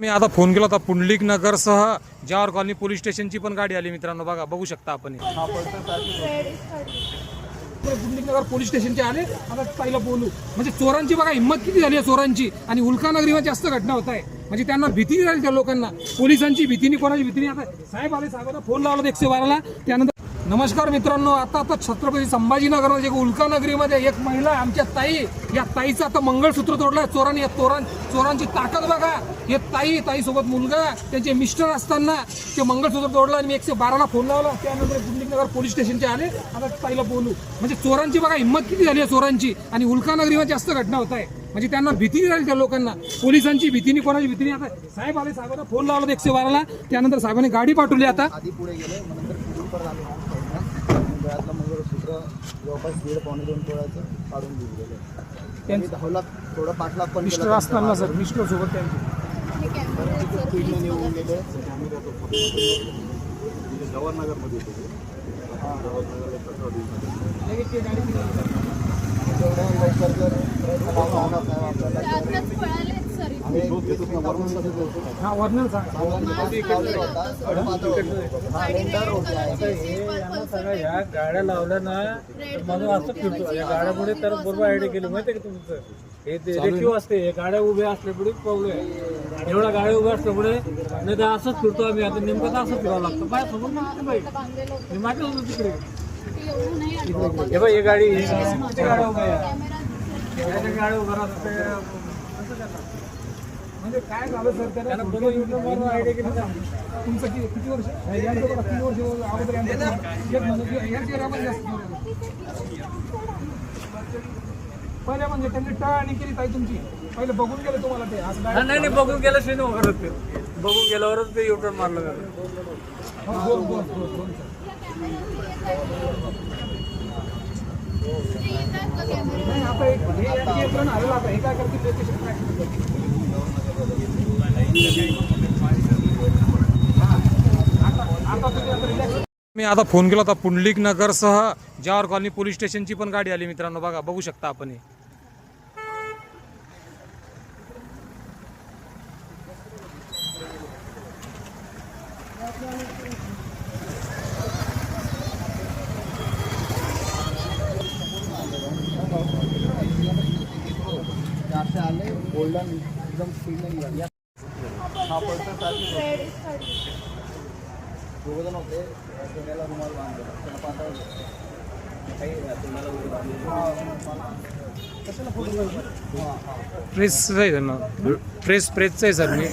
मी आता फोन केला होता पुंडलिक नगरसह जवाहर कॉलनी पोलीस स्टेशनची पण गाडी आली मित्रांनो, बघा बघू शकता आपण. पुंडलिक नगर पोलीस स्टेशनचे आले. आता पहिला बोलू म्हणजे चोरांची बघा हिंमत किती झाली आहे चोरांची. आणि उल्कानगरीमध्ये जास्त घटना होत आहे म्हणजे त्यांना भीती राहील त्या लोकांना, पोलिसांची भीतीने कोणाची भीतीने. आता साहेब आले, साहेबांना फोन लावला 112ला. त्यानंतर नमस्कार मित्रांनो, आता छत्रपती संभाजीनगर उल्कानगरीमध्ये एक महिला आमच्या ताई, या ताईचं आता मंगळसूत्र तोडलं चोरांनी. या चोरांची ताकद बघा. हे ताई सोबत मुलगा, त्यांचे मिस्टर असताना ते मंगळसूत्र तोडलं आणि मी 112ला फोन लावला. त्यानंतर पुंडलिक नगर पोलीस स्टेशनचे आले. आता ताईला बोलू म्हणजे चोरांची बघा हिंमत किती झाली आहे चोरांची. आणि उल्कानगरीमध्ये जास्त घटना होत आहे म्हणजे त्यांना भीती राहील त्या लोकांना, पोलिसांची भीतीने कोणाची भीतीने. आता साहेब आले, साहेबांना फोन लावला 112ला. त्यानंतर साहेबांनी गाडी पाठवली. आता पुढे गेले, गळ्यातलं मंगळसूत्र जवळपास 1.5-2 तोळ्याचं काढून घेऊन गेले. त्यांनी 10 लाख थोडं 5 लाख पण मिस्टर असताना सर, मिस्टर सोबत त्यांचे निघून गेले. जवाहरनगरमध्ये तेवढ्या लवकर जर प्रयत्न आपल्याला ह्या गाड्या लावल्या ना म्हणून असं फिरतो. या गाड्यापुढे तर बरोबर आयडिया केली माहिती आहे का तुमचं. हे रेखीव असते, हे गाड्या उभ्या असल्यापुढे प्रॉब्लेम. एवढ्या गाड्या उभ्या असल्यापुढे नाही तर असंच फिरतो आम्ही. आता नेमकं तर असं फिरावं लागतं. बाय समोर मी माझ्या होतो तिकडे. हे बघ, ही गाडी किती गाड्या उभ्या आहे, गाड्या उभ्या राहतात. म्हणजे काय झालं सर, त्यांना बरोबर आयडिया केली ना. तुमचं किती वर्ष यांचं बघा, 3 वर्ष अगोदर पहिले म्हणजे त्यांनी टाळणी केली ताई तुमची. पहिले बघून गेले तुम्हाला ते असं नाही बघून गेल्याशिवाय नाही वगैरे ते. बघून गेल्यावरच ते युटर्न मारलं जातं. आता एक हे यंत्रण आलेलं, आता हे काय करतील मी आता फोन केला होता पुंडलिक नगरसह जवाहर कॉलनी पोलीस स्टेशनची पण गाडी आली मित्रांनो, बघा बघू शकता आपण. आले गोल्डन एकदम स्पीडने हा पडता दोघंजण होते. सोन्याला रुमाल बांधलेला, त्याला पाठवलं काही प्रेस आहे त्यांना, प्रेसचं आहे सर. मी